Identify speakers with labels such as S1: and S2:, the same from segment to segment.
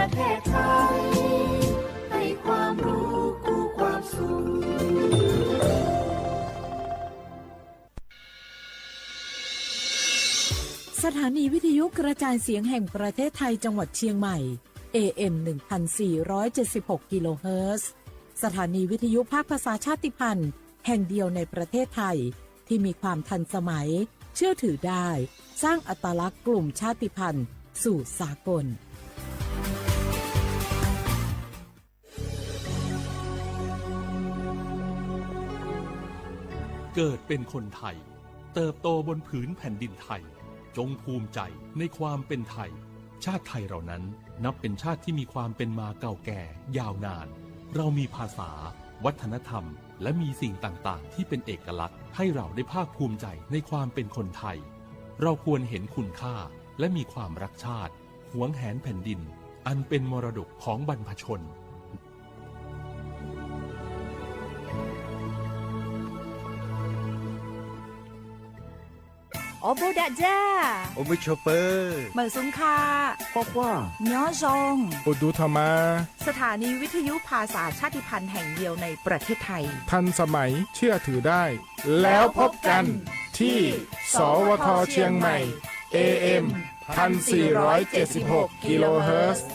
S1: ประเทศไทยให้ความรู้คู่ความสุข
S2: สถานีวิทยุกระจายเสียงแห่งประเทศไทยจังหวัดเชียงใหม่ AM 1476 กิโลเฮิรตซ์สถานีวิทยุภาคภาษาชาติพันธุ์แห่งเดียวในประเทศไทยที่มีความทันสมัยเชื่อถือได้สร้างอัตลักษณ์กลุ่มชาติพันธุ์สู่สากล
S3: เกิดเป็นคนไทยเติบโตบนผืนแผ่นดินไทยจงภูมิใจในความเป็นไทยชาติไทยเรานั้นนับเป็นชาติที่มีความเป็นมาเก่าแก่ยาวนานเรามีภาษาวัฒนธรรมและมีสิ่งต่างๆที่เป็นเอกลักษณ์ให้เราได้ภาคภูมิใจในความเป็นคนไทยเราควรเห็นคุณค่าและมีความรักชาติหวงแหนแผ่นดินอันเป็นมรดกของบรรพชน
S4: โอโบดะจ้า
S5: โอมิชเปอร์
S4: เหมือซุงคา
S5: ปอกว่า
S4: เนาะซง
S6: อุดูธรรมา
S4: สถานีวิทยุภาษาชาติพันธุ์แห่งเดียวในประเทศไทย
S6: ทันสมัยเชื่อถือได้แล้วพบกันที่สวทเชียงใหม่ AM 1476 กิโลเฮิรตซ์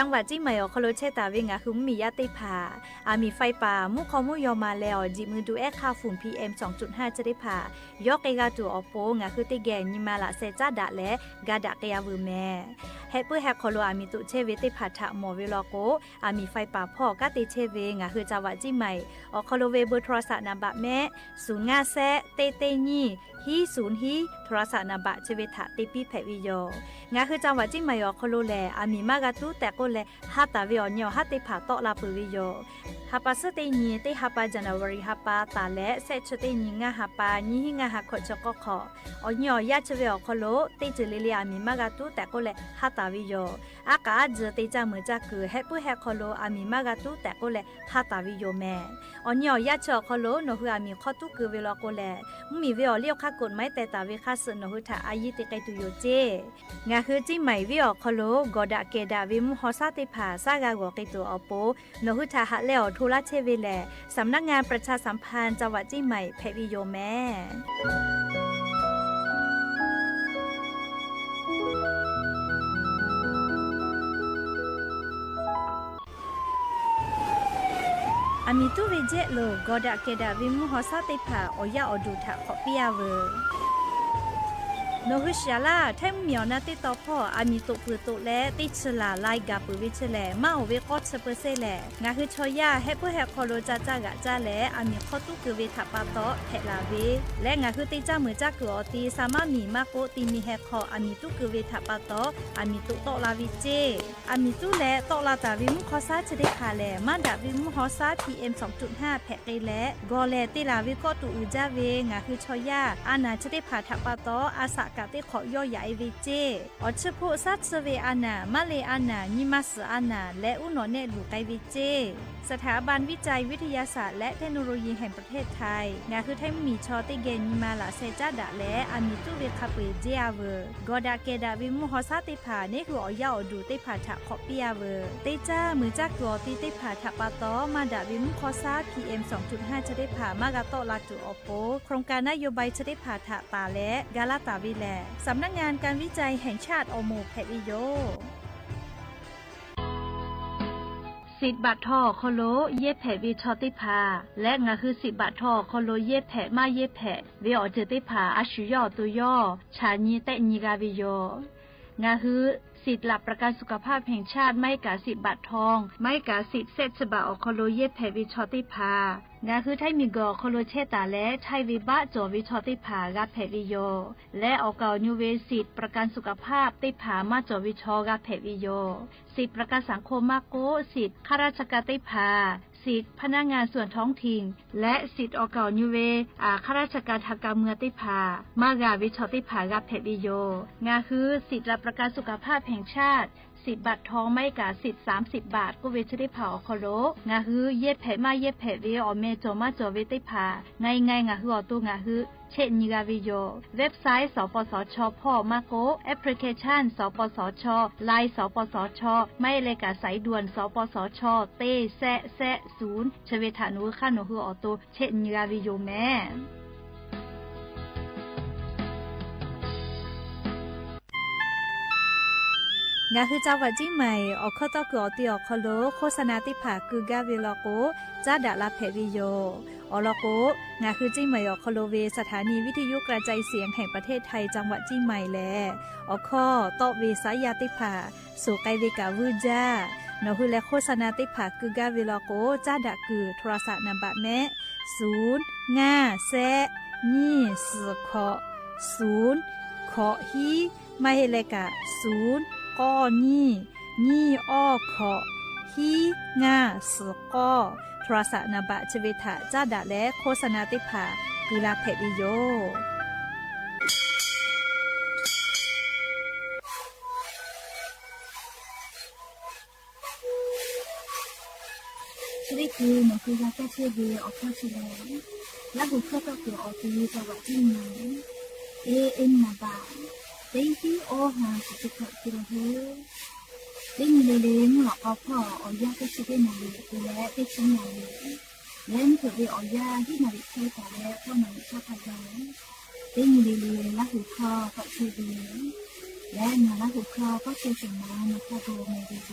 S4: จังหวัดจีใหม่อคโลเชตาเวงาคือมียาติผามีไฟป่ามุขมุยอมาแล้วจิมือดูค่าฝุ่น PM 2.5 จะได้ผายกเอกาตัวอโปงาคือติแกนิมาละเซจาดะและกาดะกยาเวแม่เฮเปแฮคโลมีตุเชเวติผาทะหมอเวลโกมีไฟป่าพ่อกะติเชเวงาคือจังหวัดจีใหม่อคโลเวเบอร์โทรศัพท์นามบะแม่05แซเตเตนี่ฮี0ฮีโทรศัพท์นามบะเชเวทะติปิแพวิโยงาคือจังหวัดจีใหม่อคโลแลมีมากะตุแต่ก็แลฮาตาวิออนยอฮาติผาโตลาปุวิโยฮาปาสเตนีเตฮาปาจันวารีฮาปาตาและเซชเตนีงาฮาปาญิหิงาฮาขจกขออนยอยาชเวอคโลเตจเลลีอามีมากาตุแต่ก็แลฮาตาวิโยอากาจเตจามือจักคือเฮปุเฮคโลอามีมากาตุแต่ก็แลฮาตาวิโยแม่อนยอยาชคโลโนฮืออามีขอตุคือเวลโกแลมีเวอเลียวคากดไม้แต่ตาวิคาสโนฮือทาอายิติไกตุโยเจงาคือจิใหม่วิอคโลกอดะเกดาวิมฮอซาติผาซากากอกิโตอโปโนหุทาหะเลอทุลาเชเวแลสำนักงานประชาสัมพันธ์จังหวัดจีใหม่เพวิโยแม่มีตุเวเจโลกอดะเกดาวิมฮอซาติผาโอยาอดูทะขอปิยาเวโนฮุชยาลาแทมเมียวนาติตอพ่อมีตุปือตุและติชลาไลกาปุวิชแลมาโอเวกอดเซเปเซแลงาคือชอยาเฮปุเฮคอโลจาจากะจาและมีข้อตุคือเวทะปาโตเฮลาเวและงาคือติจามือจักอตีสามารถมีมาโกติมีเฮคอมีตุคือเวทะปาโตมีตุโตลาวิเจมีตุและโตลาตาวิมุคอซาจะได้คาแลมาดาวิมุฮอซา PM 2.5 แพเกและกอแลติลาวิก็ตุอุจาเวงาคือชอยาอานาจะได้ผาทะปาโตอาสากะติขอย่อใหญ่เวเจอชโพซัตเซเวอานามาเลอานานิมัสอานาและอุโนเนลูไกเวเจสถาบันวิจัยวิทยาศาสตร์และเทคโนโลยีแห่งประเทศไทยงาคือไทยมีชอติเกนิมาละเซจาดะและมีตุเวคาเปเจอาเวกอดาเกดาวิมุฮอซาติผาเนคืออยาอดูติผาทะขอปิยาเวเตจ้ามือจักกอติติผาทะปาตอมาดาวิมุคอซา PM 2.5 จะได้ผามากาโตลาตุอโปโครงการนโยบายจะได้ผาทะตาและกาลาตาวิแลสำนักงานการวิจัยแห่งชาติอโมแพวิโยสิทธิ์บัตรทอโคโลเย็บแผลวิชอติพาและงาคือสิทธิ์บัตรทอโคโลเย็บแผลมาเย็บแผลวิออเจติพาอาชุยอตุยอชาญีเตญิกาวิโยงาคือสิทธิ์หลับประกันสุขภาพแห่งชาติไม่กาสิทธิ์บัตรทองไม่กาสิทธิ์เซตฉบับโคโลเย็บแผลวิชอติพางาคือไทยมีกอโคโลเชตาและไทยวิบะจอวิชอติผากาแผวิโยและออกเก่านิเวสิทธิ์ประกันสุขภาพติผามาจอวิชอกาแผวิโยสิทธิ์ประกันสังคมมาโกสิทธิ์ข้าราชการติผาสิทธิ์พนักงานส่วนท้องถิ่นและสิทธิ์ออกเก่านิเวข้าราชการทางการเมืองติผามากาวิชอติผากาแผวิโยงาคือสิทธิ์รับประกันสุขภาพแห่งชาติ 10 บาททองไม่กะสิทธิ์30 บาทก็เวชได้เผาคอโลงาฮือเย็ดแผมาเย็ดแผเวอเมจอมาจอเวได้ผาไงงาฮืออตัวงาฮือเช่นนิกาวิโยเว็บไซต์สปสชพ่อมาโกแอปพลิเคชันสปสชไลน์สปสชไม่เลยกะสายด่วนสปสชเต้แซะ0ชเวทานุข้าหนูฮืออตัวเช่นนิกาวิโยแม่งาคือจังหวัดจีใหม่ออกข้อต่อเกือตีออกคอโลโฆษณาติผาคือกาเวลโกจ้าดาลาเพวิโยออลโกงาคือจีใหม่ออกคอโลเวสถานีวิทยุกระจายเสียงแห่งประเทศไทยจังหวัดจีใหม่แลออกข้อต่อเวสายาติผาสู่ไกเวกาวูจ้านอคือและโฆษณาติผาคือกาเวลโกจ้าดาคือโทรศัพท์นำบัตรแม่0 5 แซนี่4 ขอ0 ขอฮีไม่ให้เลกะ0ก้อนี่อ้อขอฮีง่าสก้อโทรศัพท์นบะชเวทะจ้าดะและโฆษณาติผากุลาเพวิโย
S1: ชีวิตคือหนูคือรักแค่เชื่อเดียวออกข้อเฉลยและบุคคลก็คือออกตีจังหวัดที่ไหนเอ็นนาบาเต็งที่โอหาสุขกิโลเฮเล่นเล่นหลอกเอาพ่อเอายาก็ชิได้หน่อยและได้ชิ้นหน่อยเล่นถือไปเอายาที่หน่อยใช้แต่แล้วก็หน่อยชอบพยายเล่นเล่นและหูคอก็เชื่อดีและมาและหูคอก็เชื่อสิ่งนั้นมาพอโดในดีโย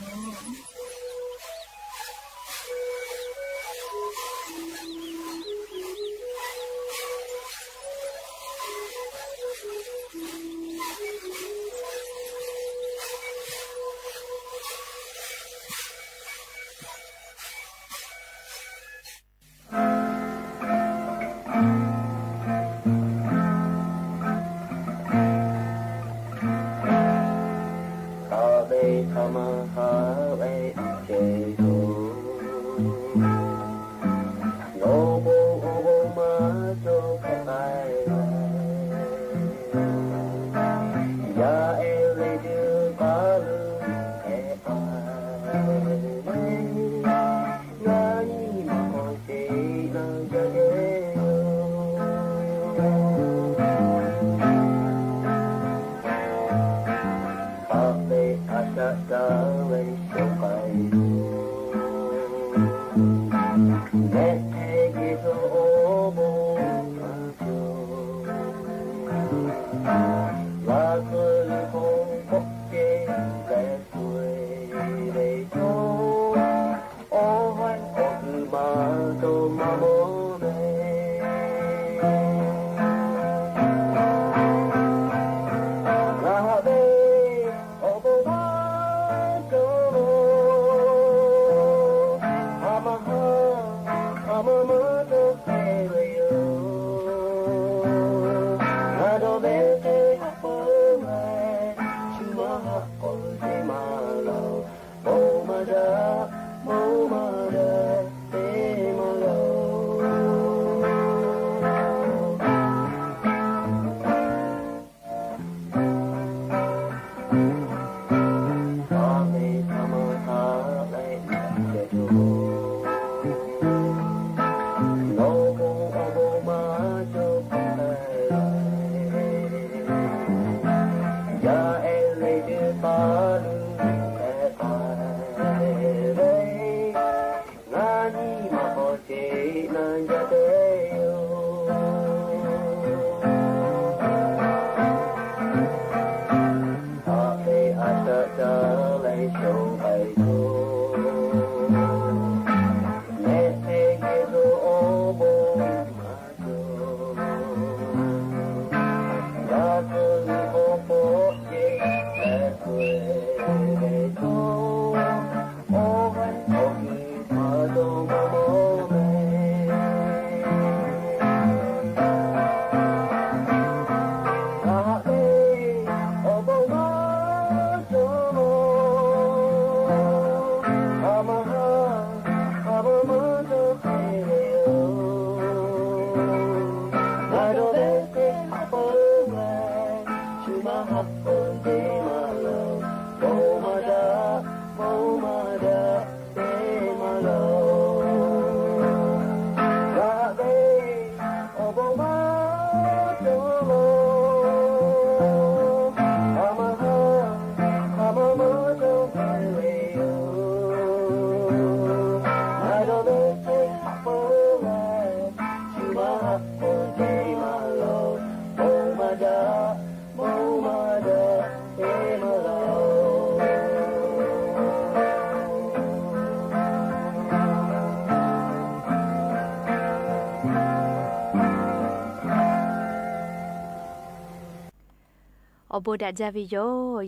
S4: อบูดาจาวิโย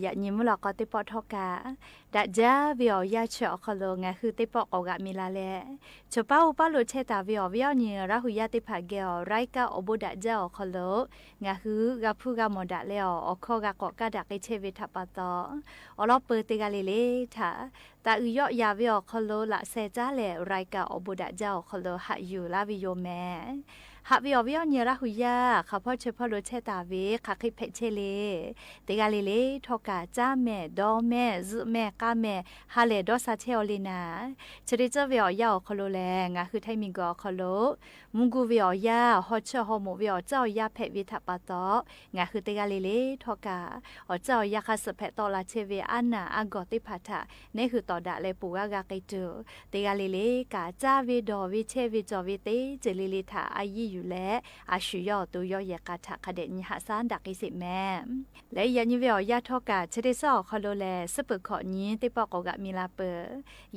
S4: อยากยิ้มหลอกก็ติปอทอกาดาจาวิอยาเชอคโลงาคือติปอกอกะมิลาเลชป้าอุปาโลเชตาวิอเนียราหุยาติผาเกอไรกาอบูดาจาคโลงาคือกาพูกามอดาเลอคอกากอกาดากเชวิทัปตอลอเปติกาเลเลทาตาอุยอยาวิคโลละเซจาเลไรกาอบูดาจาคโลหะอยู่ลาวิโยแมหากวิอเนียราหุยาข้าพ่อเชพโลเชตาวิขาคิเพเชเลติกาเลเลทอกาจ้าแม่ดอแม่ซึแม่กาแม่ฮาเลดอซาเชอลินาชริจวิอยาคโลแลงาคือไทมิงกอคโลมุงกูวิอยาฮอเชฮอโมวิอเจ้ายาเพวิทัปตองาคือติกาเลเลทอกาเจ้ายาคาสเพตอลาเชเวอันนาอากอติพัทะนี่คือตอดาเลปูกากาไกจูติกาเลเลกาจ้าวิดอวิเชวิจอวิเตเจลิลิทาอายีอยู่และอาชุยอตัวยอยากาทะคเดญหาซานดักอิสิแม่และยันยิเวอยาทอกาเชเดซอคโลแลสปึกขอนี้ติปอกกะมิลาเป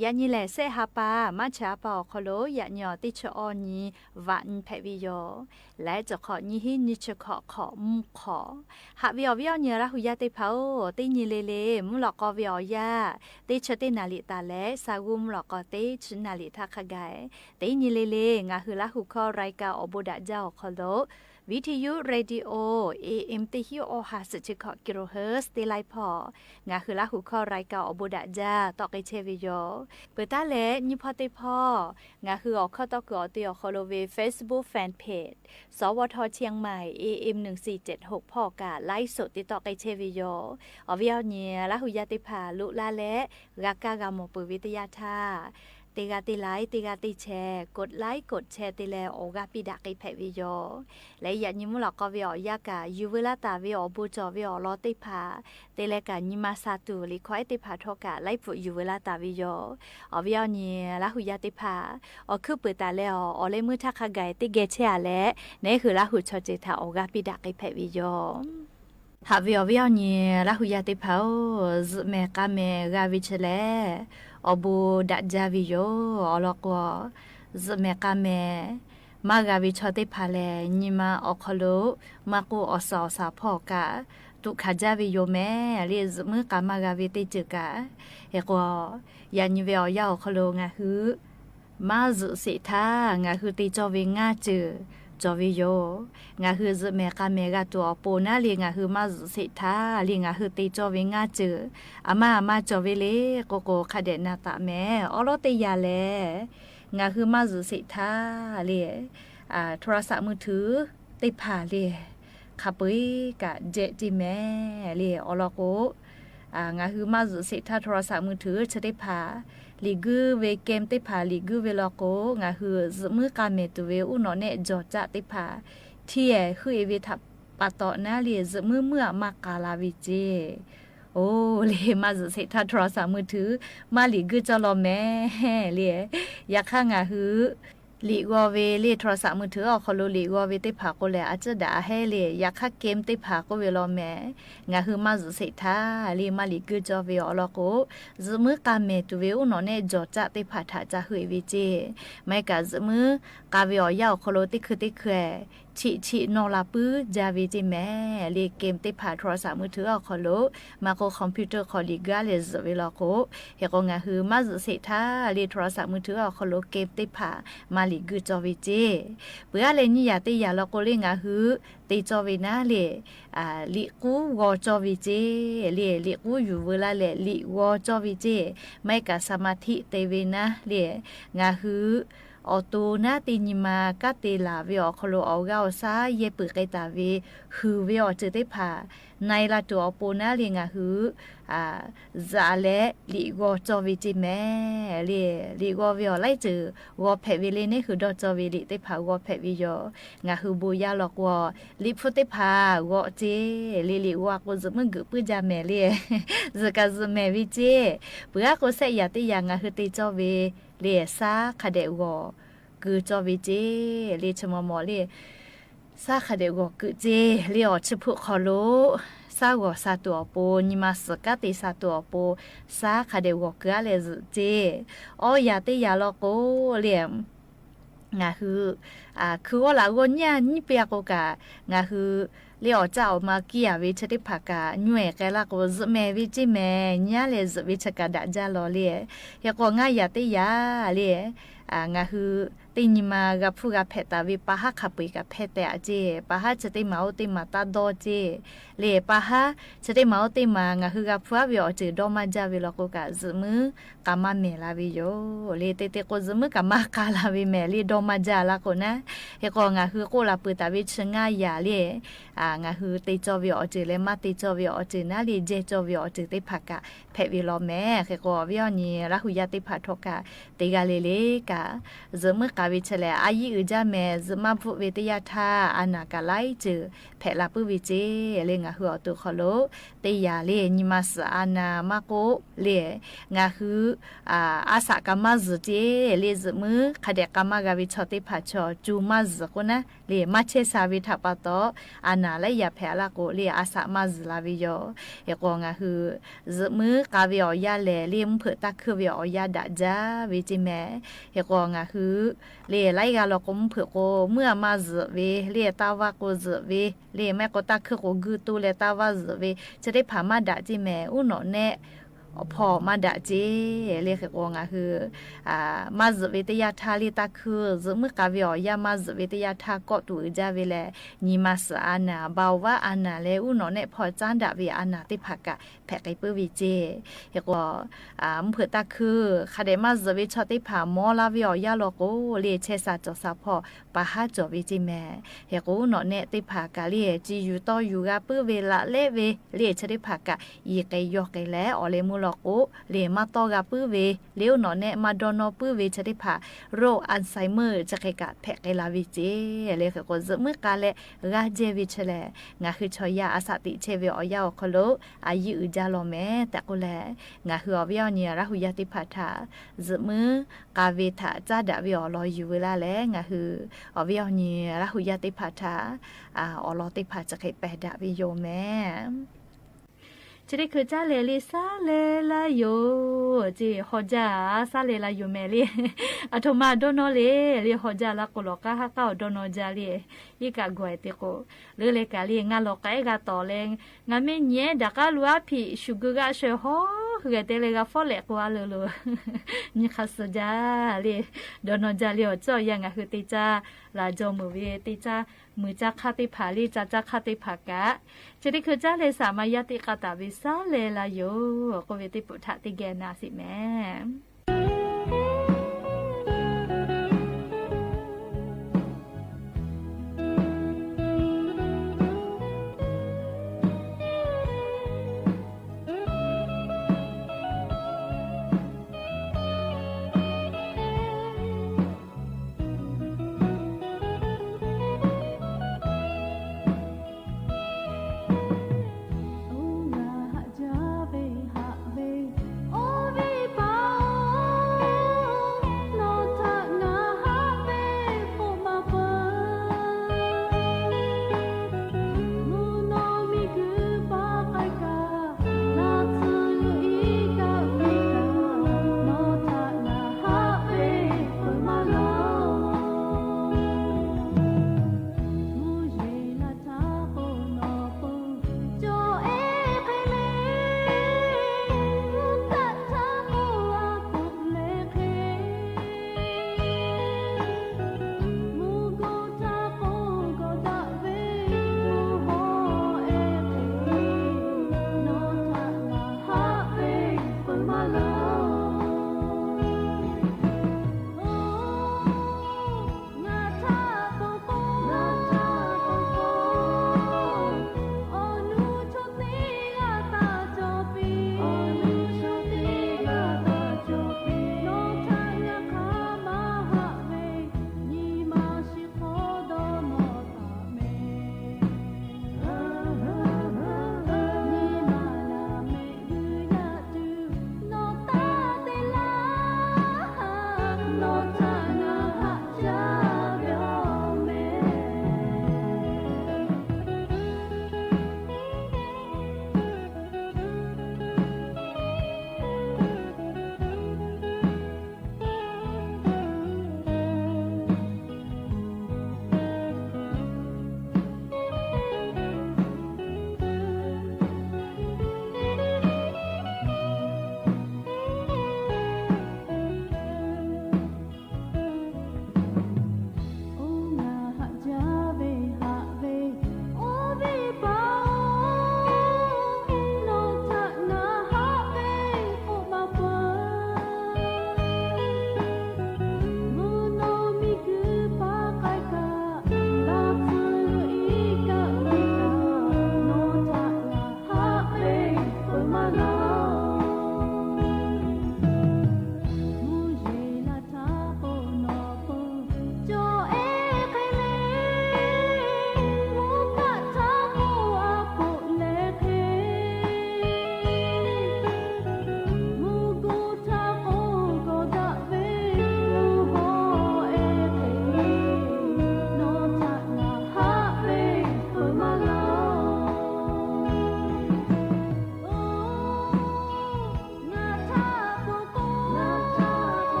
S4: ยันยิแลเซฮาปามาชาปอคโลยันยอติชออนีวันเพวิโยและจะขอนี้หินิชขอมุขอหาวิอเนียระหุยาติเผาติญิเลมุหลอกกวิอยาติชตินาลิตาและสาวุมหลอกกติชนาลิทักขกายติญิเลงาหือละหุคอไรกาอบูดาเจ้าคโลวิทยุเรดิโอ AM ติฮิโอหาสจิกกิโลเฮิรตซ์ติไลพองาคือละหูข้อรายการอบูดาจาตอกไอเชวิโยเปิดตาเลนิพอติพองาคือออกข้อตอกอติอคอโลเว Facebook Fan Page สวทเชียงใหม่ AM 1476พ่อกาไลฟ์สดติตอกไอเชวิโยอวิเอาเนียละหูยาติผาลุลาและรากากามปุวิทยาธาติกาติไลค์ติกาติแชร์กดไลค์กดแชร์ติแลโอกาปิดักไอแพวิโยและอย่ายิ้มหลอกก็วิอยากายูเวลาตาวิอบูจอวิอลอติพาติแลกาญิมาซาตูลิควายติพาทอกาไลฟ์ยูเวลาตาวิโยอวิอนีละหุยาติพาอคือเปิดตาแล้วอเลมือทักขะไกติเกเชอาและนี่คือละหุชอเจตาโอกาปิดักไอแพวิโยหาวิอนีละหุยาติพาซึเมกาเมกาวิเชเลอบูดาจาวิโยอลอกวซเมกาเมมากาวิชอติพาเลนิมาอคโลมากูอสอสาพอกาตุขจาวิโยแม่เรียซมือกามากาวิติจึกาเฮกยานิเวอยาอคโลงาฮือมาซุสิทางาฮือติจอวิงาจือจอวิโยงาฮือซเมกาเมกาตัวปูนาลีงาฮือมาซุสิทาลีงาฮือติจอวิงาจืออามาจอวิเลโกโกคาเดนาตะแม่อลอติยาเลงาคือมาซุสิทาเลโทรศัพท์มือถือติพาเลขับไปกะเจจิแม่เลอลอโกงาคือมาซุสิทาโทรศัพท์มือถือชติพาลีกูเวเกมติพาลีกูเวลอโกงาคือซมือกาเมตุเวอุนอเนจอจะติพาเที่ยคือเอวิทับปะตอนาเลซมือเมื่อมากาลาวิเจโอ้เลมาซุสิทาโทรศัพท์มือถือมาลีกูจอลอแม่เลอยากข้างาฮือลีกว่าเวลีโทรศัพท์มือถือออกคอโลลีกว่าเวติผาก็แลอาจจะด่าให้เลยอยากคักเกมติผาก็เวลอแม่งาคือมาซุสิทาลีมาลีกูจอเวอลอโกซมือกาเมตุเวอุนอเนจอจะติผาทาจะเฮยวิเจไม่กะซมือกาเวอยาคอโลติคือติแควชินอลาปื้จาวิจิแม่เลเกมติผาโทรศัพท์มือถือออกคอโลมาโคคอมพิวเตอร์คอลิกาเลซเวลอโกเฮก็งาคือมาซุสิทาลีโทรศัพท์มือถือออกคอโลเกมติผามาลีกูจอวิเจเปื่อเลนี่ยาติยาลอโกเลงาฮือติจอวินาเลลิกูวอจอวิเจเลลิกูอยู่เวลาเลลิวอจอวิเจไม่กะสมาธิเตเวนะเลงาฮือออตูนาตินิมากะเตลาเวอคโลเอาเกาซาเยปึกไกตาเวฮือเวอเจติพาในละตัวปูนาเลงาฮือซาเลลิโกจอวิจิแม่เลลิโกเวอไลจือวอเพเวเลนี่คือดอจอวิลิติพาวอเพวิโยงาฮือบูยาลอกวอลิฟุติพาวอเจลิวาโกซมึงกึปึจาแม่เลซกะซแม่วิเจเปือโกเซยาติยางาฮือติจอเวเลซาคาเดวอ กือจอวิเจเลชมมอเลซาคาเดกกือเจเลอชพุคอโลซากอซาตัวโปนิมาสกาติซาตัวโปซาคาเดกกือเลเจออยาเตยาลอโกเลงาคือว่าละวเนี่ยนี่เปียกกะงาคือเลี้ยวเจ้ามาเกียวิชติภากะหน่วยแกละก็ซแม่วิจิแม่เนี่ยเลยซวิชกะดะจาลอเลยยะก็งายาติยาเลยงาคือตินิมากับผู้กับเพตาวิปะหะขับไปกับเพตแต่เจปะหะจะติมาอุติมาตาโดเจเลยปะหะจะติมาอุติมางาคือกับผู้วิอเจดอมาจาวิลก็กะซมือกามาเมลาวิโยเลยเตเตก็ซมือกามากาลาวิเมลีดอมาจาละก็นะยะก็งาคือโกลาปุตาวิชงายาเลยงาคือติจอวิอเจเลยมาติจอวิอเจนะเลยเจจอวิอเจติภากะเพวิลอแม่ก็วิอนี่ละหุยาติภาทกะติกาเลกะซมือกาวิชแลอายีอืจาแม่ซมาพุเวตยาทาอานากาไลเจเพลาปุวิเจเลงาหัวตุขโลเตยาเลนิมาสอานามาโกเลงาคืออาสากามาซเจเลซมือคาเดกามากาวิชอติภาชอจูมาซโกนะเลมาเชซาวิทัปะโตอานาและยาเพลาโกเลอาสามาซลาวิโยเอกงาคือซมือกาวิอยาเลมเผตะคือวิอยาดาจาวิจิแม่เอกงาคือเลไลกาลกมเผือโกเมื่อมาซเวเลตาวาโกซเวเลแม่ก็ตะคือโกกือตูเลตาวาซเวจะได้พามาดาจิแม่อุโนเนพอมาดาเจเรียกว่าไงคือมาซเวตยาทาลิตาคือซมือกาวิอยามาซเวตยาทาก็ตูจาเวเลนิมาสอานาบาวาอานาเลอุโนเนพอจานดาวิอานาติภากะแพกไกเปวิเจเรียกว่ามเผือตาคือคาเดมาซเวชอติภามอลาวิอยาโลโกเลเชซาจอซาพอปะหาจอวิจิแม่เรียกว่าอุโนเนติภากะเลจีอยู่ต่ออยู่กะเปเวละเลเวเลชติภากะอีไกยอไกแลอเลมุโกเลมาตอกาปื้อเวเลี้ยวหนอเนมาดอนอปื้อเวชะได้ผ่าโรคอัลไซเมอร์จะไกกะแพกไกลาวิเจเลยคือก็จะเมื่อกาเลกาเจวิชแลงาคือชอยาอาสติเชเวอยาคโลอายุอุจาโลแม่แต่ก็แลงาคืออวิอเนี่ยราหุยาติพัทธาจะเมื่อกาเวทาจาดาวิอลอยอยู่เวลาแลงาคืออวิอเนี่ยราหุยาติพัทธาอลอติพัทจะไกแปดาวิโยแม่จะได้คือจ้าเลซาเลลาโยจีฮอจาซาเลลาโยเมลีอะโทมาโดโนเลลีฮอจาลาโกโลกาฮะกาโดโนจาลีอีกากวยติโกเลเลกาลีงาโลกาเอกาตอเลงงาเมเนดากาลัวพิชูกุกาเชโฮคือเตเลกาฟอเลกวาเลโลนี่คัสจาลีโดโนจาลีโอจ่อยังอะคือติจาลาโจมือเวติจามือจักคาติผาลีจักคาติผากะจะได้คือจ้าเลสามายติกาตาวิซาเลลาโยโกเวติปุถะติเกนาสิแม่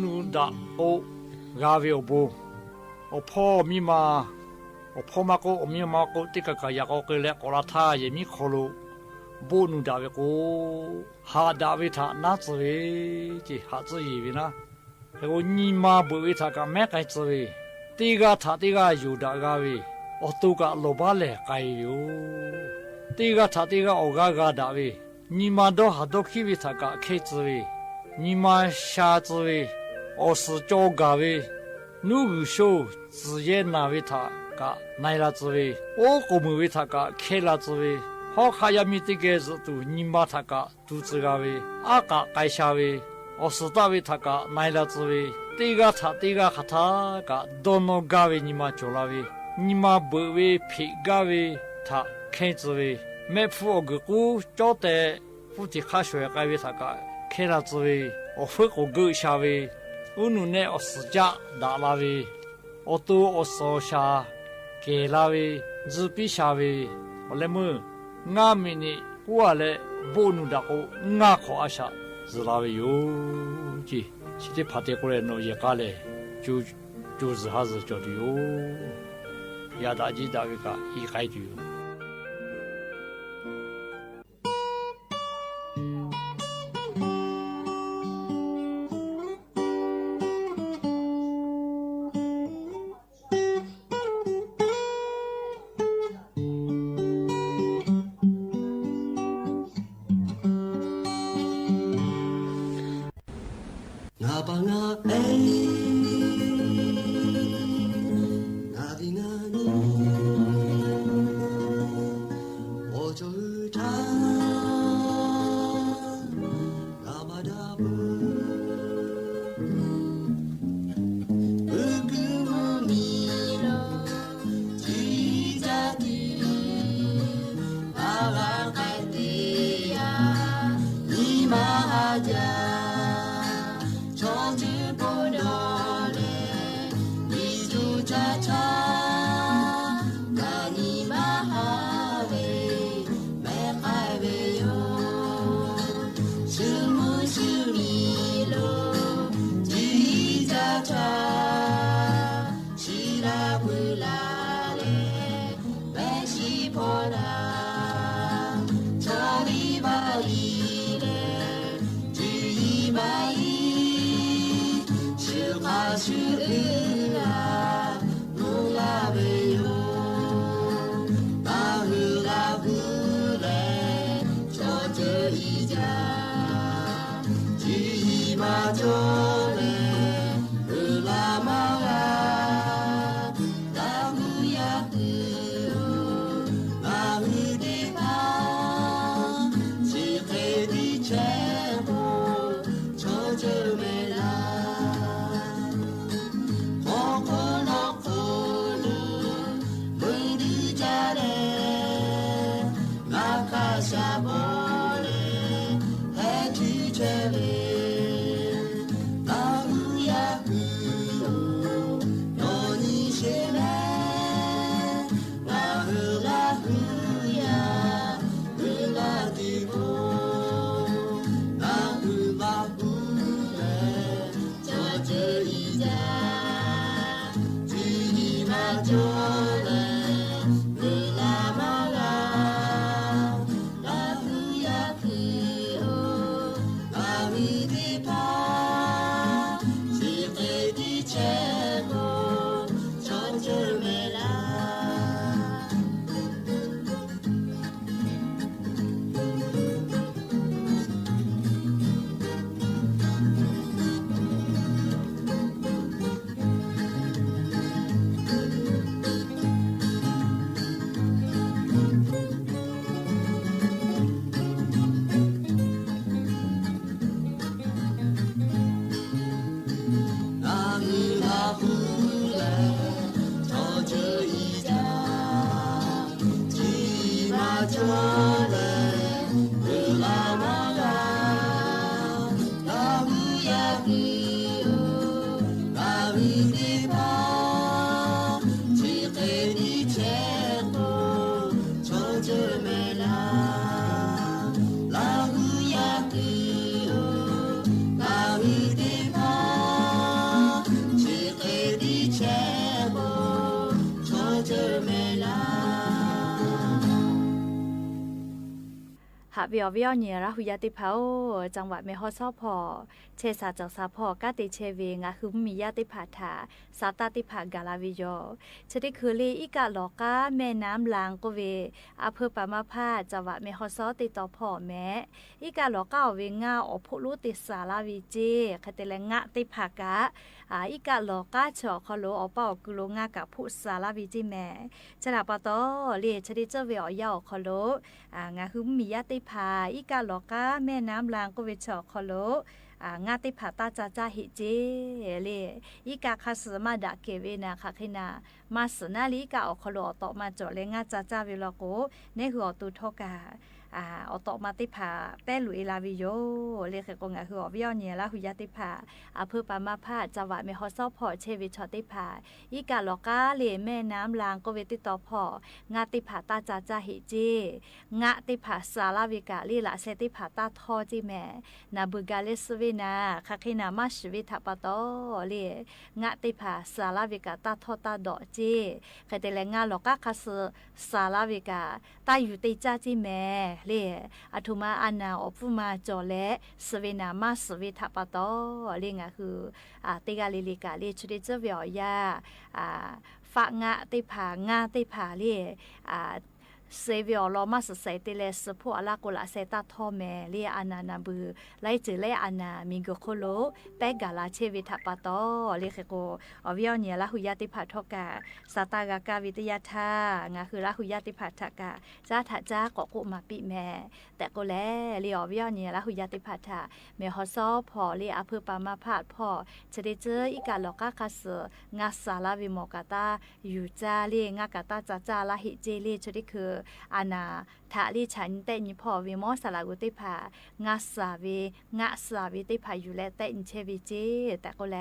S7: นูดะโอกาเวโอโบโอพ่อมีมาโอพ่อมาโกโอมีมาโกติกะกะยะโกเกเลโกราทาเยมิโคโลบูนูดาเวโกฮาดาเวทานาซเวจิฮาซยีเวนะเฮโกนีมาบเวทากะแมไกซเวติกะทาติกะยูดากาเวโอตุกะโลบาเลไกยูติกะทาติกะโอกากาดาเวนีมาโดฮาโดคิเวทากะเคซเวนีมาชาซเวโอสโจกาเวนูกุโชซเยนาเวทากะไนลาซเวโอโกมุเวทากะเคลาซเวဟောခါယမီတိကေဇတူညီမထကဒူစကဝေအာကကိုင်ရှာဝေဩစတဝေထကနိုင်လာဇဝေတေဂထတေဂခထာကဒိုနောဂဝေညီမချိုလာဝေညီမဘဝေဖိဂဝေထခဲဇဝေမေဖို့ဂကူကြောတဲ့ဖူတီခါရွှေကဝေထကခဲလာဇဝေဩဖကိုဂူရှာဝေဥနုနဲ့ဩစကြဒါလာဝေဩတူဩဆောရှာကေလာဝေဇူပိရှာဝေဩလေမငါမင်းนี่ကိုကလည်းဘိုးနုတာကိုငါခေါ်အရှာဇလာဝေယိုကြည့်စီတဖတ်တဲ့ကိုလည်းနော်ရကားလေကျူဇဟာဇကြော်ဒီယိုရတာကြီးတာဝေကဤခိုက်တူ
S4: หาเวียวเวียวเนี่ยราหุยาติเผาจังหวัดเมฮอซอพอเชสาจังซาพอกาติเชเวงาคือมียาติผาถาซาตาติผากาลาวิโยชติคือลีอีกาลอกาแม่น้ำลางก็เวอำเภอปามาพาจังหวัดเมฮอซอติต่อพ่อแม่อีกาลอกาเวงาอพุลุติสาลาวิเจคเตเลงะติผากาอีกาลอกาชอคโลอเป้ากุโลงากับผู้สาลาวิจิแม่ฉลาปะตอเลียชติเจเวอยาคโลงาคือมียาติผาอีกาลอกาแม่น้ำลางก็เวชอคโลงาติผาตาจาจาหิเจเลอีกาคาสมาดาเกเวนาคาคินามาสนาลีกาอคโลอตอมาจอเลงาจาจาเวลโกเนหัวตุทกาอตอมาติผาแป้ลุยลาวิโยเลขกงาคืออวิยเนี่ยละหุยาติผาอำเภอปามาพาจังหวัดเมฮอซอพอเชวิชอติผาอีกาลอกาเลแม่น้ำลางก็เวติตอพองาติผาตาจาจาหิเจงาติผาสาลาวิกาลีละเซติผาตาทอจิแม่นาบุกาเลสเวนาคาคินามาชวิทัปโตเลงาติผาสาลาวิกาตาทอตาดอเจคเตเลงาลอกาคาสสาลาวิกาตาอยู่ติจาจิแม่เลอธุมาอานาอพุมาจอและสเวนามาสเวทัปโตเลงาคือติกาลิลิกาเลชุดิเจเวียยาฝะงะติผางาติผาเลเซเวียลอมาสใส่ติเลสพวกลาโกลาเซตาทอแมเลียอานานาบือไลจือเลอานามิงโกโคโลเปกาลาเชวิทัปโตเลเคโกอวิยเนี่ยละหุยาติผาทกาสตากากาวิทยาธางาคือละหุยาติผาทกาจาถาจากอกุมาปิแมแต่ก็แลเลียอวิยเนี่ยละหุยาติผาทาเมฮอซอพอเลียอำเภอปามาพาดพอจะได้เจออีกาลอกาคาสงาสาลาวิโมกาตาอยู่จาเลงากาตาจาจาลาหิเจเลชดิคืออานาทาลิฉันเตนิพอวิมอสลากุติภางาสาวิงาสาวิติภาอยู่และเตนเชวิจีแต่ก็แล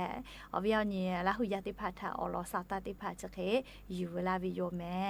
S4: อวิยเนี่ยละหุยาติภาทาอลอสาตาติภาจะเคอยู่เวลาวิโยแม่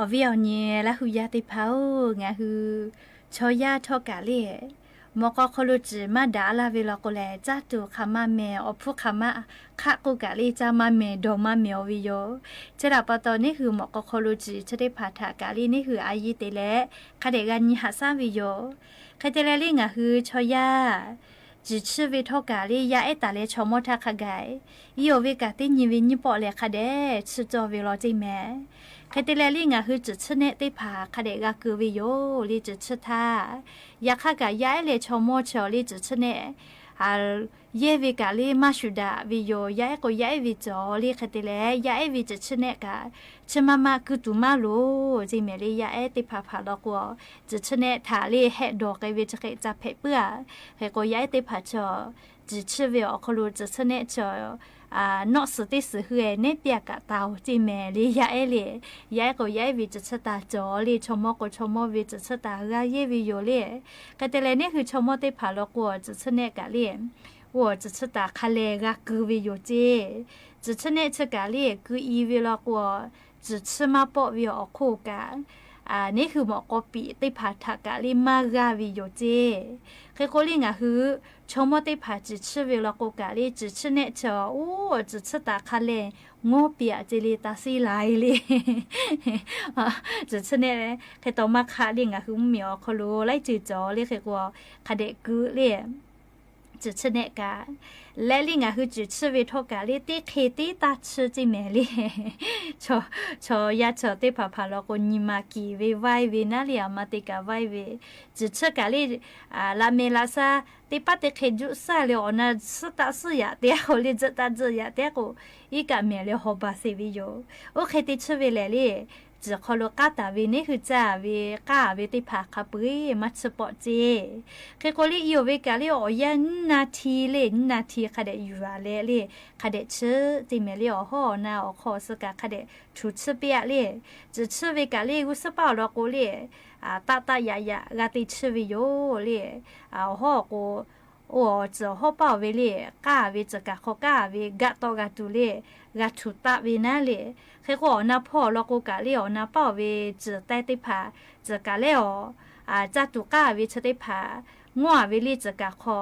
S4: อวิเอาเนี่ยละหุยาติเผางาฮือชอยาทอกาเล่มอกอคลุจิมาดาลาเวลาโกแลจ้าตูคามาเมอพุคามาคะกูกาลีจามาเมดอมาเมอวิโยจะรับปตอนี่คือมอกอคลุจิจะได้พาทากาลีนี่คืออายิเตเลคาเดกันยิหาซาวิโยคาเตเลลิงาฮือชอยาจิชื่อวิทอกาลียาเอตาเลชอมอทาคาไกอีโอวิกาติญิวิญิปอเลคาเดชื่อจอเวลาจิแมคาเตเลลิงาคือจิชเนติพาคาเดกาคือวิโยลิจิชทายาคากายาเลชอมอชอลิจิชเนอาเยวิกาลีมาชุดาวิโยยาเอโกยาเอวิจอลิคาเตเลยาเอวิจิชเนกาชมามาคือตุมาโลจิเมลียาเอติพาพาลกัวจิชเนทาลีเฮดอกเอวิจเกจับเพเปือเฮโกยาเอติพาชอจิชวิโอคลูจิชเนชอนอสติสเฮเนเปียกะตาวจิเมลียาเอลียาโกยาวิจชตาจอลีชมโกชมวิจชตากาเยวิโยเลกะเตเลเนี่ยคือชมติพาลกัวจิชเนกะเล我只吃打卡嘞个各位有节，只吃呢吃咖喱，cứ ý为了我只吃嘛不为我苦干，นี่คือหมอกปีติผาทากะลิมากาวิโยเจเคโคลิงะฮือชมติผาจิชื่อเวลาโกกะลิจิชื่อเนเจอโอ้จิชื่อตาคาเลงอเปียจิลิตาซีไลลิจิชื่อเนเคตอมาคาลิงะฮือเหมียวคโลไลจิจอลิเคกัวคาเดกุเลจิชื่อเนกาและลิงะคือจิชื่อวิทอกาลิติเคติตาชื่อจิเมลิชอยาชอติผาผาลกนิมากีเวไวเวนาเลียมาติกาไวเวจิชื่อกาลิลาเมลาซาติปะติเคจุซาเลอนาสตาสยาเตโอลิจตาจยาเตโกอีกาเมเลโฮบาเซวิโยโอเคติชื่อเวเลลิจะขอลกาตาวินี่คือจ้าวิกาวิติภาคาปุยมัสปอเจเคโกลิโยวิกาลิโอยันนาทีเลนาทีคาเดยูราเลเลคาเดชื่อจิเมลิโอฮอนาโอคอสกาคาเดทุชื่อเปียเลจะชื่อวิกาลิกุสปาลโกเลตาตายายากาติชื่อวิโยเลฮอโกโอ้จะฮอป่าเวเลกาวิจะกะขอกาวิกะตอกะตุเลกะทุตะวินาเลเคโกนาพ่อลโกกะเลอนาป่าเวจะไตติผาจะกะเลอจะตุกาวิจะติผางัววิลิจะกะขอ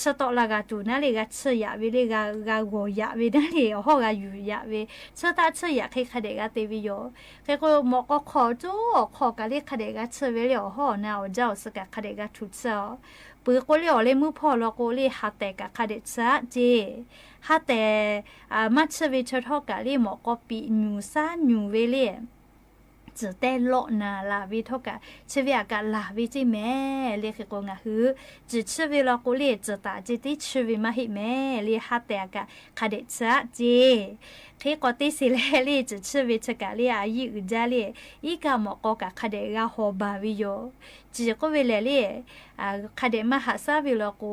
S4: สตอลากาตูนาเลกะเชยะวิเลกะโกยะวินาเลฮอกะยูยะเวเชตาเชยะเคคาเดกะเตวิโยเคโกมอกขอจูขอกะเลคาเดกะเชเวเลฮอนาอเจ้าสกะคาเดกะทุเซอปือโกเลอเลมือพ่อลโกเลหาแต่กะคาเดซะเจหาแต่มัชเวชทอกะเลหมอกปีนูซานูเวเลจะแต่โลนาลาวิทกะเชเวกะลาวิจิแม่เลขกงะฮือจิเชเวลโกเลจะตาจิติเชเวมาหิแม่เลหาแต่กะคาเดซะเจเคกอติสิเลเลจิเชเวชกะเลอายิอุจาเลอีกะหมอกกะคาเดกะฮอบาวิโยจิก็เวเลเลคาเดมหาซาวิลโก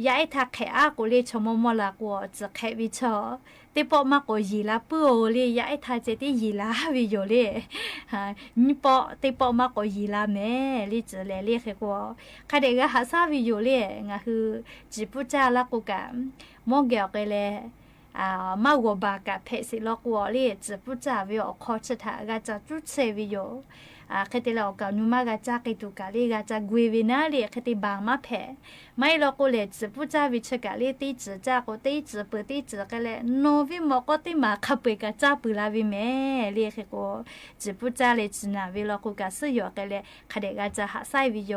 S4: ยายทักแค่อากูเลยชมมลากว่าจะแค่วิชาแต่พอมาก็ยีลาเปื่อเลยยายทักจะได้ยีลาวิโยเลยฮะนี่พอแต่พอมาก็ยีลาแม่เลยจะเลยเรียกแค่ว่าคดีก็หาซาวิโยเลยงาคือจิปุจ้าละกูกันมองเกี่ยวกันเลยมาวัวบากะเพสิลอกวัวเลยจิปุจ้าวิโอคอชะทากาจะจุดเซวิโยคดีเราก็นุมาก็จะกิตุกาลีก็จะกวีวินาลีคดีบางมาเพไม่เราก็เลยจะพูดจาวิชกาลีตีจืจ้าก็ตีจืเปิดตีจืกันเลยโนวิมก็ตีมาขับไปก็จะปุลาวิเมเรียกก็จะพูดจาเลยจีน่าวิเราก็กสยกันเลยคดีก็จะหาไซวิโย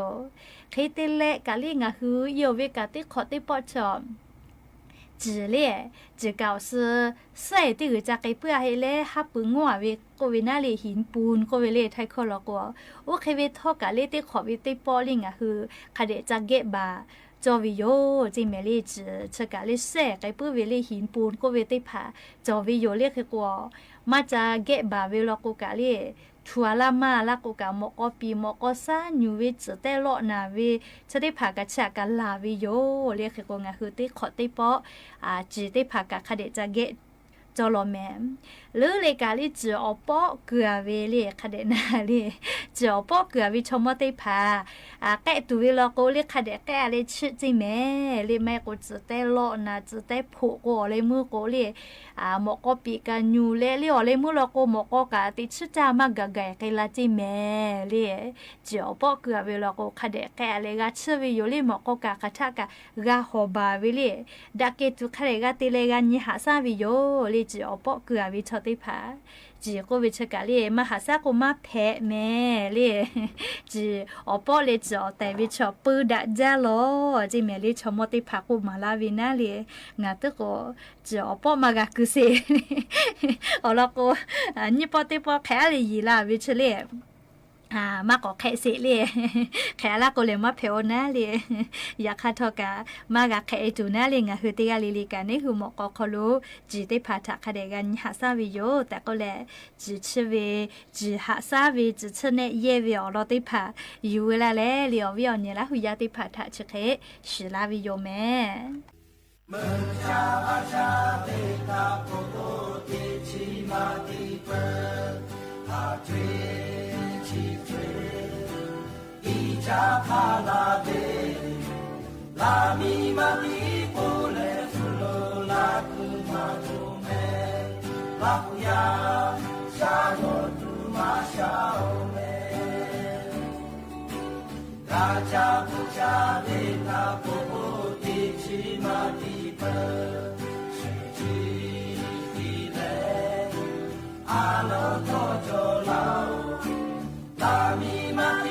S4: คดีเล่กาลีงาฮือยวิกาตีขอตีปอชอม只咧，只搞是细啲个只个不系咧，哈不我为个为那里显半个为咧太可乐个，我可为托个咧啲可为啲玻璃啊去，佢哋只个吧。做วิโยจิเมลีจืชะกาลิเซไกปื้อเวลีหินปูนก็เวติผาจอวิโยเรียกคือกว่ามาจะเกะบาเวลกูกาลีทัวลามาลากูกามอกอปีมอกอซาญูวิจแต่เลาะนาวิชะได้ผากะชะกันลาวิโยเรียกคือกงาคือติขอติปอจีได้ผากะคเดจะเกะจอลอแมมหรือเลกาลิจืออปอเกือเวลีคเดนาลีจืออปอเกือวิชมอติผาแกะตุวิลอโกเลคเดแกะเลชื่อจิแม่เลแม่กูจืแต่เลาะนาจืแต่ผูกอเลมือโกเลหมอกอปีกันยูเลเลอเลมือลอโกหมอกอกะติชื่อจามากะไกไกลาจิแม่เลจืออปอเกือเวลอโกคเดแกะเลกะชื่อวิโยเลหมอกอกะคทะกะกะฮอบาเวเลดักเกตุคเรกะติเลกะญิหาซาวิโยเลจืออปอเกือวิชอติผาจีก็วิชกาลีมาหาซากูมาแพ้แม่เลยจีอปอเลยจอแต่วิชอปืดะจ้าโลจีแม่เลยชมติพักกูมาลาวินาเลยงาตก็จีอปอมากะกุเซอลก็นี่ปอติปอแพ้เลยยีลาวิชเลยมาก็แค่เสียเลยแค่ละก็เลยมาเพลน่าเลยอยากขัดทอกะมากะแค่จูน่าเลยงะคือติกาลิลิกันนี่คือหมอกก็รู้จีได้ผ่าตัดคดีกันหาซาวิโยแต่ก็เลยจีเชวีจีหาซาวิจีเชเนเยวิอเราได้ผ่าอยู่เวลาแล้วเลี้ยววิอเนี่ยละหุยาได้ผ่าตัดเชเคชิลาวิโยแม่
S8: 家帕拉贝，拉米玛米布雷弗罗拉库玛祖梅，拉胡亚沙罗杜玛沙欧梅，拉加布加贝塔波波迪奇玛迪本，是基地雷，阿罗多佐拉，拉米玛米。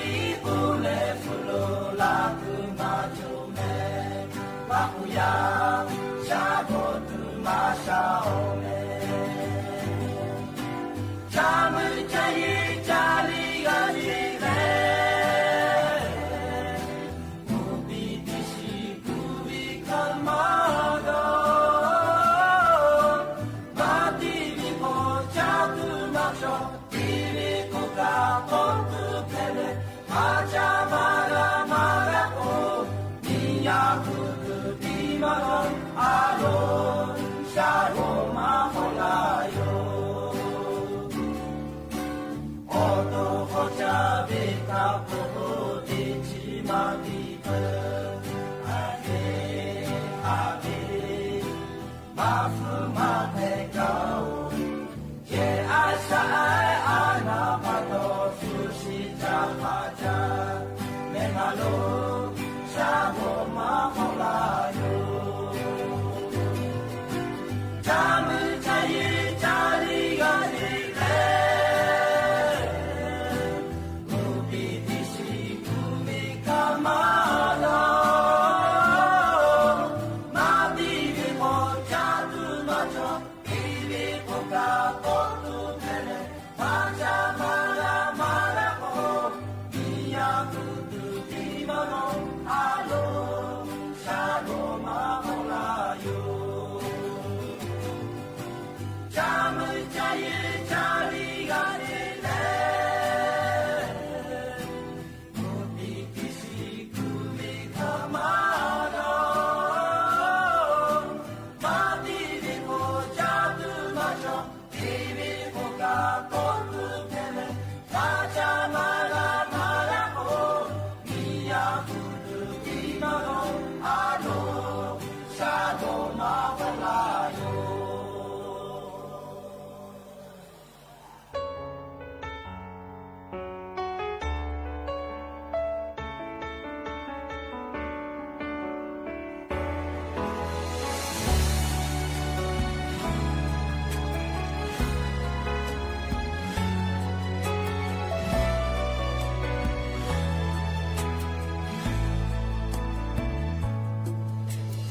S8: 呀，沙多杜玛沙欧梅，咱们这一家里个的嘞，不必的西不必看马的，马地里婆家杜玛说，地里国家国土配嘞，马家马拉马拉哦，你呀不。阿罗沙罗马后来哟，我都好家为他婆婆的起码的本，阿贝阿贝，马夫马太高，也爱沙爱阿那巴多苏西扎帕扎，梅马罗沙罗马后来哟。咱们在一家里个的嘞，不必的西不必干嘛了，马比比我家都马着，比比我家我都陪嘞，马家马拉马拉哦，你呀不都比马龙阿龙沙罗马后来哟。咱们家也家里个的嘞，不必的西不必干嘛的，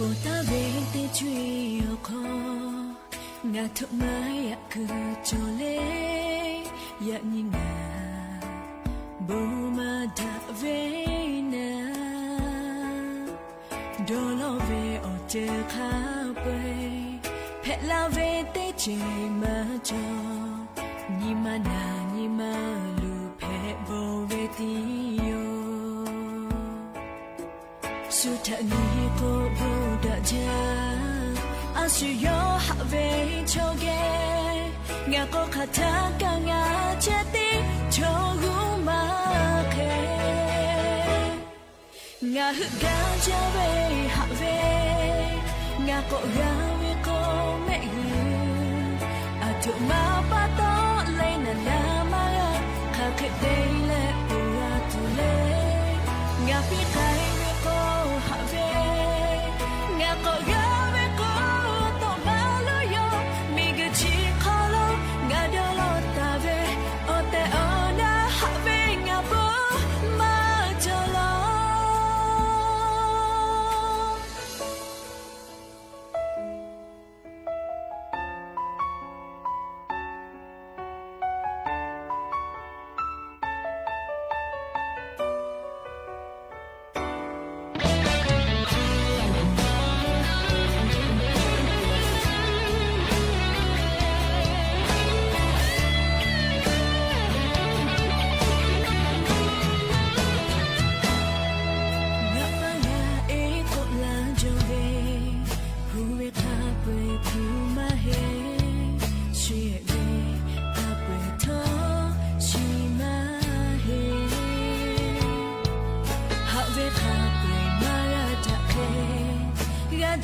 S9: ပေါ်တာပဲတဲ့ချွေရခေါ်ငါထုတ်မရခုချိုလေရညီငါဘူမဒါဝေနာဒေါ်လောဝေအော်ချခါပွဲဖက်လာဝေတဲ့ချေမချောညီမနာညီမလူဖက်ဘောဝေတီယောสุทานีโกบูดาจาอาสุโยฮาเวโชเกงาโกคาทากางาเจติโชกุมาเคงาฮึกาจาเวฮาเวงาโกกาเวโกเมยูอาตุมาปาโตเลนานามาคาเคเดเลปูราตุเลงาปิไค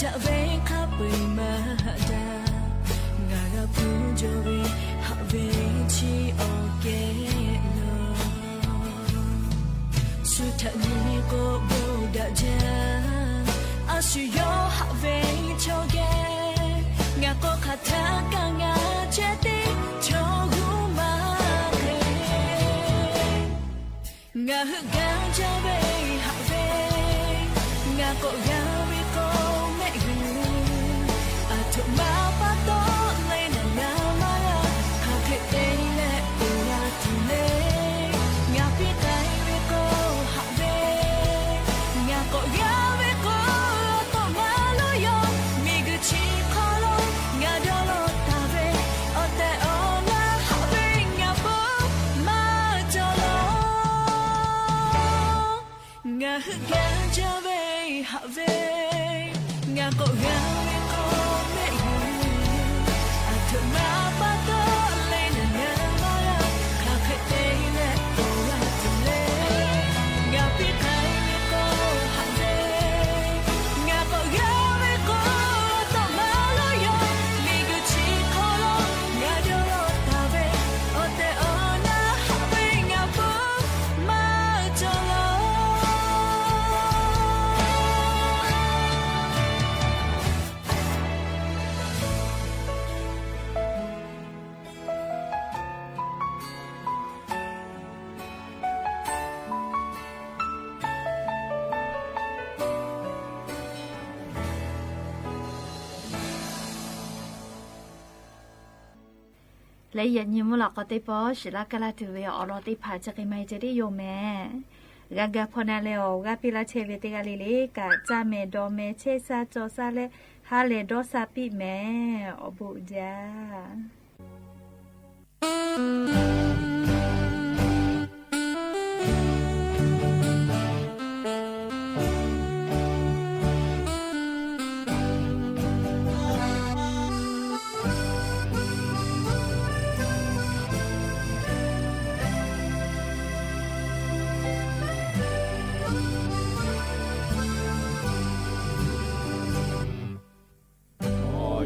S9: จะเวข้าไปมาดางาราพูจเวฮาเวชีโอเกโลสุทานีโกบูดาจาอาสุโยฮาเวโชเกงาโกคาทากางาเจติโชกุมาเคงาฮึกาจาเวฮาเวงาโกยาเวโกมาปาโตเลนานามาคาเคเตเลปูราตุเลงาปิไคเวโกฮาเวงาโกยาเวโกโตมาโลโยมิกุชิคอโลงาดอโลตาเวโอเตโอนาฮาเวงาปูมาจโลงาฮึกาจาเวฮาเวงาโกยามาปาโตเลนานามาคาเคเตเลโอราตุเลงาปิไคเวโกฮาเวงาโกยาเวโกโตมาโลโยมิกุชิคอโลงาโดโลตาเวโอเตโอนาฮาเวงาปูมาจโลและยันยิมหลอกก็ติปอชิลากาลาตุเวอรอติผาจะกิไม่จะได้โยแม่กะพอนาเลโอกะปิลาเชเวติกาลิเลกะจาเมดอเมเชซาจอซาเลฮาเลดอซาปิแม่อบุจา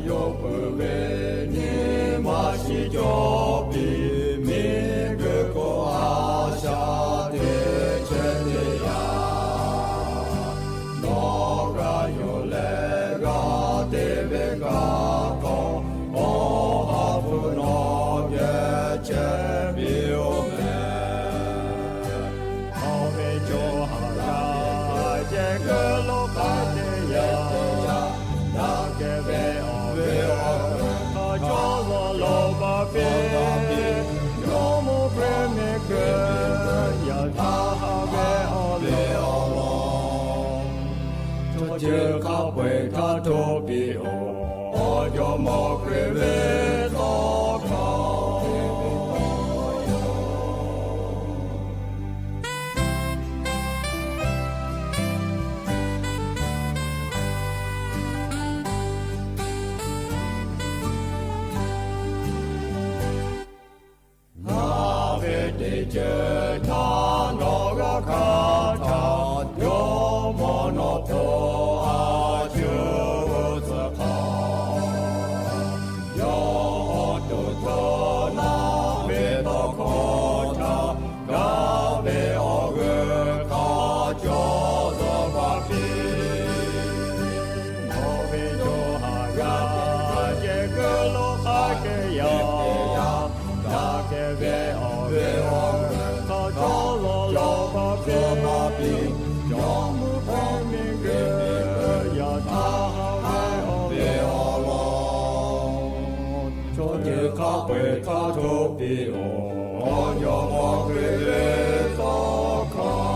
S8: โยเปเวเนมาชิจอปิเม เจอข้าไปข้าโทปีโออยมอกเรเวตอคาเจอทานอกคาทานโยมอนโตอาเจวสคายอตุโตนาเวตโคทากาเวอเกคาจอสวะปีโนเวโจหายาเจเกโลคาเกยาดาเกเวอเวอข้าไปข้าทุกปีโอยอมอกเรเลตอคา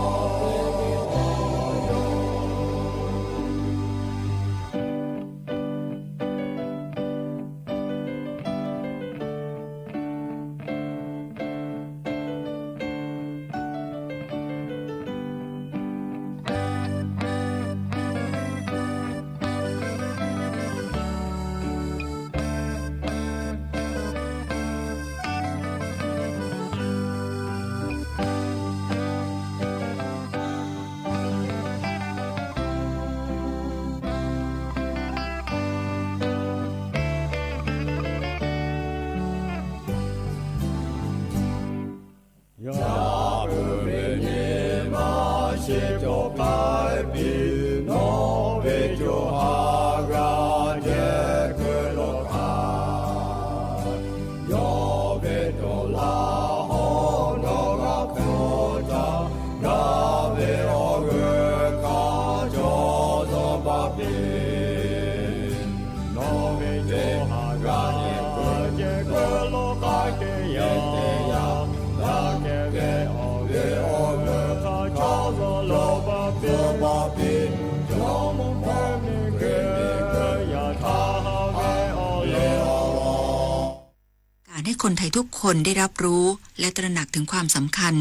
S10: ให้คนไทยทุกคนได้รับรู้และตระหนักถึงความสำคัญ